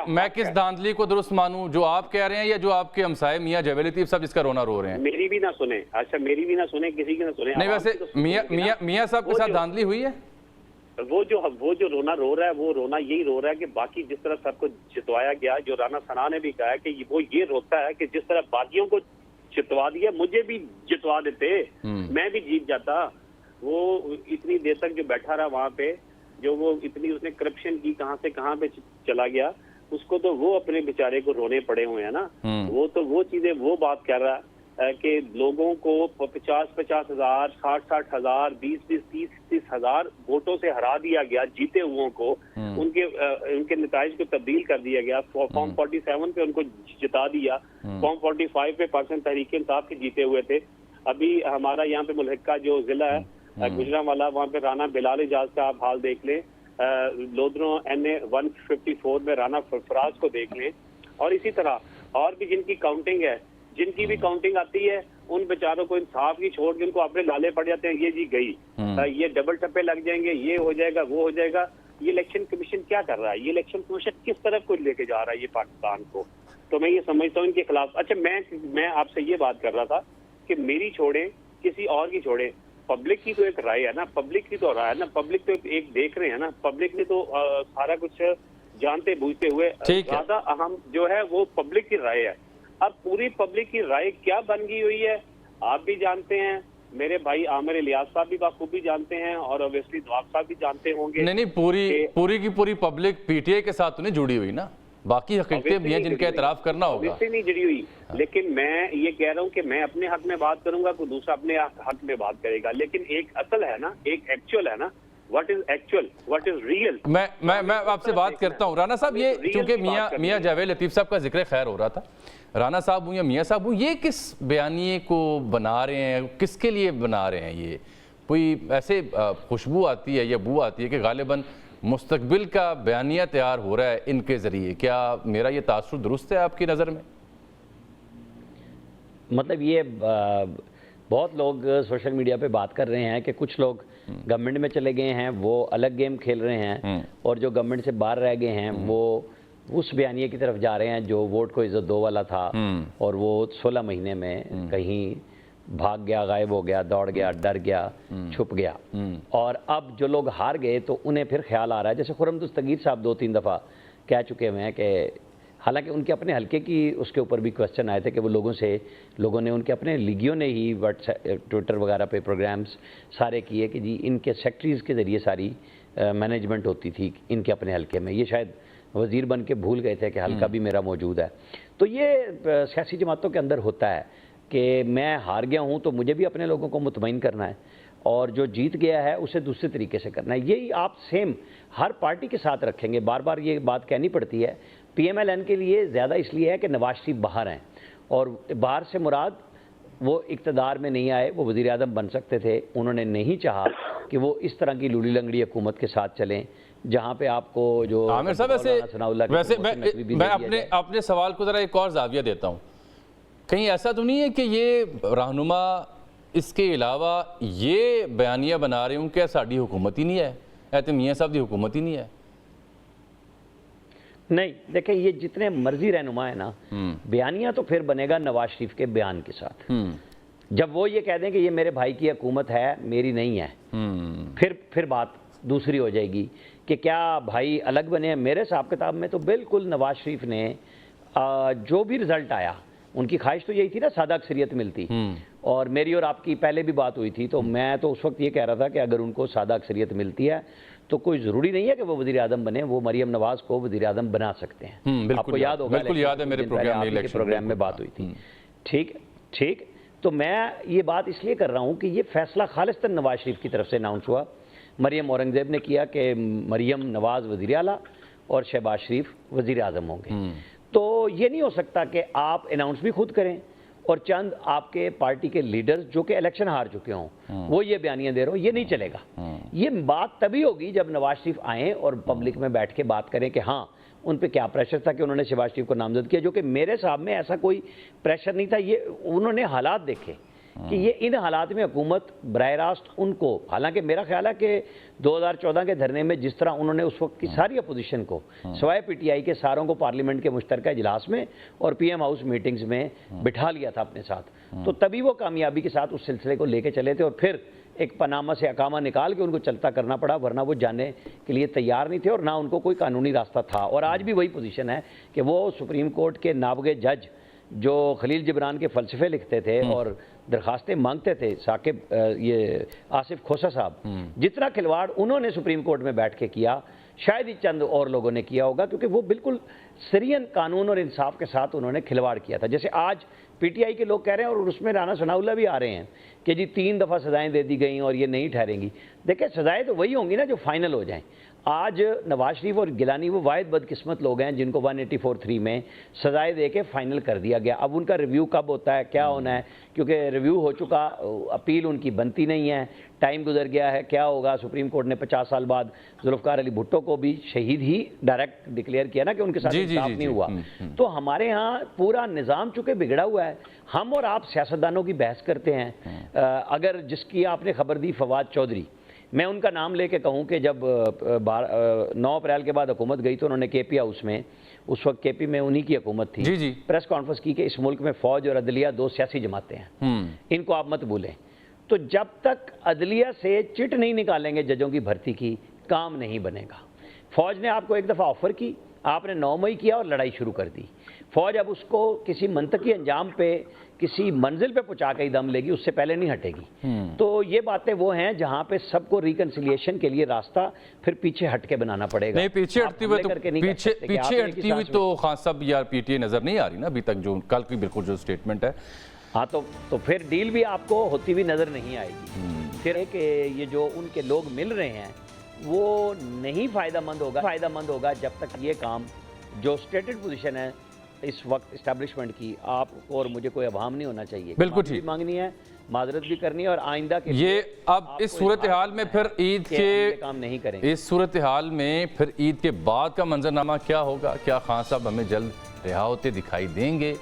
میں کس دھاندلی کو درست مانوں، جو آپ کہہ رہے ہیں یا جو آپ کے ہمسائے میاں جاوید لطیف صاحب جس کا رونا رو رہے ہیں؟ میری بھی نہ سنیں، اچھا میری بھی نہ سنیں، کسی کی نہ سنیں. نہیں ویسے میاں صاحب کے ساتھ دھاندلی ہوئی ہے؟ وہ جو رونا رو رہا ہے، وہ رونا یہی رو رہا ہے کہ باقی جس طرح سب کو جتوایا گیا، جو رانا ثنا نے بھی کہا ہے کہ وہ یہ روتا ہے کہ جس طرح باقیوں کو جتوا دیا مجھے بھی جتوا دیتے، میں بھی جیت جاتا. وہ اتنی دیر تک جو بیٹھا رہا وہاں پہ، جو وہ اتنی اس نے کرپشن کی کہاں سے کہاں پہ چلا گیا، اس کو تو وہ اپنے بیچارے کو رونے پڑے ہوئے ہیں نا. وہ تو وہ چیزیں وہ بات کر رہا ہے کہ لوگوں کو 50,000 60,000 ہزار 20,000 30,000 ہزار ووٹوں سے ہرا دیا گیا، جیتے ہوئوں کو ان کے نتائج کو تبدیل کر دیا گیا. فارم 47 پہ ان کو جتا دیا، فارم 45 پہ پاکستان تحریک انصاف کے جیتے ہوئے تھے. ابھی ہمارا یہاں پہ ملحقہ جو ضلع ہے گجرانوالہ، وہاں پہ رانا بلال اعجاز کا آپ حال دیکھ لیں، لودھروں NA 154 میں رانا فراز کو دیکھ لیں، اور اسی طرح اور بھی جن کی کاؤنٹنگ ہے، جن کی بھی کاؤنٹنگ آتی ہے، ان بیچاروں کو انصاف کی چھوڑ کے ان کو اپنے لالے پڑ جاتے ہیں، یہ جی گئی، یہ ڈبل ٹپے لگ جائیں گے، یہ ہو جائے گا، وہ ہو جائے گا. یہ الیکشن کمیشن کیا کر رہا ہے؟ یہ الیکشن کمیشن کس طرف کو لے کے جا رہا ہے یہ پاکستان کو؟ تو میں یہ سمجھتا ہوں ان کے خلاف. اچھا میں آپ سے یہ بات کر رہا تھا کہ میری چھوڑیں، کسی اور کی چھوڑیں، پبلک کی تو ایک رائے ہے نا، پبلک کی تو رائے ہے نا، پبلک تو ایک دیکھ رہے ہیں نا، پبلک نے تو سارا کچھ جانتے بوجھتے ہوئے، زیادہ اہم جو ہے وہ پبلک کی رائے ہے. اب پوری پبلک کی رائے کیا بن گئی ہوئی ہے آپ بھی جانتے ہیں، میرے بھائی عامر الیاس صاحب بھی بخوبی جانتے ہیں، اور اویسلی نواب صاحب بھی جانتے ہوں گے. نہیں پوری کی پوری پبلک پی ٹی آئی کے ساتھ تو نہیں جڑی ہوئی نا، باقی حقیقتیں بھی ہیں جن کا اعتراف کرنا ہوگا. نہیں جڑی ہوئی، لیکن میں یہ کہہ رہا ہوں کہ میں اپنے حق میں بات کروں گا، کوئی دوسرا اپنے حق میں بات کرے گا، لیکن ایک اصل ہے نا، ایک ایکچوئل ہے نا. What is actual, what is real. میں آپ سے بات کرتا ہوں رانا صاحب. یہ چونکہ میاں جاوید لطیف صاحب کا ذکر خیر ہو رہا تھا، رانا صاحب ہوں یا میاں صاحب ہوں، یہ کس بیانیے کو بنا رہے ہیں، کس کے لیے بنا رہے ہیں؟ یہ کوئی ایسے خوشبو آتی ہے یا بو آتی ہے کہ غالباً مستقبل کا بیانیہ تیار ہو رہا ہے ان کے ذریعے؟ کیا میرا یہ تاثر درست ہے آپ کی نظر میں؟ مطلب یہ بہت لوگ سوشل میڈیا پہ بات کر رہے ہیں کہ کچھ لوگ گورنمنٹ میں چلے گئے ہیں، وہ الگ گیم کھیل رہے ہیں، اور جو گورنمنٹ سے باہر رہ گئے ہیں وہ اس بیانیے کی طرف جا رہے ہیں جو ووٹ کو عزت دو والا تھا، اور وہ 16 مہینے میں کہیں بھاگ گیا، غائب ہو گیا، دوڑ گیا، ڈر گیا، چھپ گیا. اور اب جو لوگ ہار گئے تو انہیں پھر خیال آ رہا ہے، جیسے خرم دستگیر صاحب 2-3 دفعہ کہہ چکے ہوئے ہیں کہ حالانکہ ان کے اپنے حلقے کی اس کے اوپر بھی کوسچن آئے تھے کہ وہ لوگوں نے ان کے اپنے لیگیوں نے ہی ٹویٹر وغیرہ پہ پروگرامز سارے کیے کہ جی ان کے سیکٹریز کے ذریعے ساری مینجمنٹ ہوتی تھی ان کے اپنے حلقے میں. یہ شاید وزیر بن کے بھول گئے تھے کہ حلقہ بھی میرا موجود ہے. تو یہ سیاسی جماعتوں کے اندر ہوتا ہے کہ میں ہار گیا ہوں تو مجھے بھی اپنے لوگوں کو مطمئن کرنا ہے، اور جو جیت گیا ہے اسے دوسرے طریقے سے کرنا ہے. یہی آپ سیم ہر پارٹی کے ساتھ رکھیں گے. بار بار یہ بات کہنی پڑتی ہے. PMLN کے لیے زیادہ اس لیے ہے کہ نواز شریف باہر ہیں، اور باہر سے مراد وہ اقتدار میں نہیں آئے، وہ وزیر اعظم بن سکتے تھے، انہوں نے نہیں چاہا کہ وہ اس طرح کی لولی لنگڑی حکومت کے ساتھ چلیں جہاں پہ آپ کو جو عامر صاحب ویسے میں اپنے سوال کو ذرا ایک اور زاویہ دیتا ہوں. کہیں ایسا تو نہیں ہے کہ یہ رہنما اس کے علاوہ یہ بیانیہ بنا رہے ہوں کہ ساڑی حکومت ہی نہیں ہے، ایتے میاں صاحب دی حکومت ہی نہیں ہے؟ نہیں دیکھیں، یہ جتنے مرضی رہنما ہے نا، بیانیہ تو پھر بنے گا نواز شریف کے بیان کے ساتھ. جب وہ یہ کہہ دیں کہ یہ میرے بھائی کی حکومت ہے، میری نہیں ہے، پھر بات دوسری ہو جائے گی کہ کیا بھائی الگ بنے ہیں. میرے حساب کتاب میں تو بالکل نواز شریف نے جو بھی رزلٹ آیا، ان کی خواہش تو یہی تھی نا سادہ اکثریت ملتی، اور میری اور آپ کی پہلے بھی بات ہوئی تھی، تو میں تو اس وقت یہ کہہ رہا تھا کہ اگر ان کو سادہ اکثریت ملتی ہے تو کوئی ضروری نہیں ہے کہ وہ وزیر اعظم بنے، وہ مریم نواز کو وزیر اعظم بنا سکتے ہیں. آپ کو یاد ہوگا بالکل یاد ہے میرے پروگرام میں بات ہوئی تھی. ٹھیک. تو میں یہ بات اس لیے کر رہا ہوں کہ یہ فیصلہ خالصتاً نواز شریف کی طرف سے اناؤنس ہوا. مریم اورنگزیب نے کیا کہ مریم نواز وزیر اعلیٰ اور شہباز شریف وزیر اعظم ہوں گے. تو یہ نہیں ہو سکتا کہ آپ اناؤنس بھی خود کریں اور چند آپ کے پارٹی کے لیڈرز جو کہ الیکشن ہار چکے ہوں وہ یہ بیانیاں دے رہے ہوں. یہ نہیں چلے گا. یہ بات تبھی ہوگی جب نواز شریف آئیں اور پبلک میں بیٹھ کے بات کریں کہ ہاں ان پہ کیا پریشر تھا کہ انہوں نے شہباز شریف کو نامزد کیا، جو کہ میرے صاحب میں ایسا کوئی پریشر نہیں تھا. یہ انہوں نے حالات دیکھے کہ یہ ان حالات میں حکومت براہ راست ان کو، حالانکہ میرا خیال ہے کہ 2014 کے دھرنے میں جس طرح انہوں نے اس وقت کی ساری اپوزیشن کو سوائے پی ٹی آئی کے ساروں کو پارلیمنٹ کے مشترکہ اجلاس میں اور پی ایم ہاؤس میٹنگز میں بٹھا لیا تھا اپنے ساتھ، تو تبھی وہ کامیابی کے ساتھ اس سلسلے کو لے کے چلے تھے، اور پھر ایک پاناما سے اقامہ نکال کے ان کو چلتا کرنا پڑا، ورنہ وہ جانے کے لیے تیار نہیں تھے اور نہ ان کو کوئی قانونی راستہ تھا۔ اور آج بھی وہی پوزیشن ہے کہ وہ سپریم کورٹ کے نابغہ جج جو خلیل جبران کے فلسفے لکھتے تھے اور درخواستیں مانگتے تھے، ثاقب یہ آصف کھوسا صاحب، جتنا کھلواڑ انہوں نے سپریم کورٹ میں بیٹھ کے کیا شاید ہی چند اور لوگوں نے کیا ہوگا، کیونکہ وہ بالکل سرین قانون اور انصاف کے ساتھ انہوں نے کھلواڑ کیا تھا۔ جیسے آج پی ٹی آئی کے لوگ کہہ رہے ہیں اور اس میں رانا ثناءاللہ بھی آ رہے ہیں کہ جی 3 دفعہ سزائیں دے دی گئیں اور یہ نہیں ٹھہریں گی۔ دیکھیں سزائیں تو وہی ہوں گی نا جو فائنل ہو جائیں۔ آج نواز شریف اور گیلانی وہ واحد بدقسمت لوگ ہیں جن کو 184(3) میں سزائیں دے کے فائنل کر دیا گیا۔ اب ان کا ریویو کب ہوتا ہے، کیا ہونا ہے، کیونکہ ریویو ہو چکا، اپیل ان کی بنتی نہیں ہے، ٹائم گزر گیا ہے، کیا ہوگا۔ سپریم کورٹ نے 50 سال بعد ذوالفقار علی بھٹو کو بھی شہید ہی ڈائریکٹ ڈکلیئر کیا نا کہ ان کے ساتھ انصاف نہیں ہوا۔ تو ہمارے ہاں پورا نظام چونکہ بگڑا ہوا ہے، ہم اور آپ سیاستدانوں کی بحث کرتے ہیں۔ اگر جس کی آپ نے خبر دی فواد چودھری، میں ان کا نام لے کے کہوں کہ جب 9 اپریل کے بعد حکومت گئی تو انہوں نے کے پی ہاؤس میں، اس وقت کے پی میں انہی کی حکومت تھی، پریس کانفرنس کی کہ اس ملک میں فوج اور عدلیہ 2 سیاسی جماعتیں ہیں، ان کو آپ مت بھولیں۔ تو جب تک عدلیہ سے چٹ نہیں نکالیں گے ججوں کی بھرتی کی، کام نہیں بنے گا۔ فوج نے آپ کو ایک دفعہ آفر کی، آپ نے 9 مئی کیا اور لڑائی شروع کر دی۔ فوج اب اس کو کسی منطقی انجام پہ، کسی منزل پہ پہنچا کے ہی دم لے گی، اس سے پہلے نہیں ہٹے گی۔ تو یہ باتیں وہ ہیں جہاں پہ سب کو ریکنسیلیشن کے لیے راستہ پھر پیچھے ہٹ کے بنانا پڑے گا۔ نہیں پیچھے ہٹتی ہوئی تو خان صاحب یا پی ٹی آئی نظر نہیں آ رہی نا ابھی تک، جو کل کی بالکل جو سٹیٹمنٹ ہے۔ ہاں تو پھر ڈیل بھی آپ کو ہوتی ہوئی نظر نہیں آئے گی۔ پھر کہ یہ جو ان کے لوگ مل رہے ہیں وہ نہیں فائدہ مند ہوگا جب تک یہ کام جو سٹیٹڈ پوزیشن ہے اس وقت اسٹیبلشمنٹ کی، آپ اور مجھے کوئی ابہام نہیں ہونا چاہیے، بالکل ٹھیک مانگنی ہے، معذرت بھی کرنی ہے، اور آئندہ کے یہ اب اس صورتحال میں پھر عید کے کام نہیں کریں گے۔ اس صورتحال میں پھر عید کے بعد کا منظرنامہ کیا ہوگا؟ کیا خان صاحب ہمیں جلد رہا ہوتے دکھائی دیں گے؟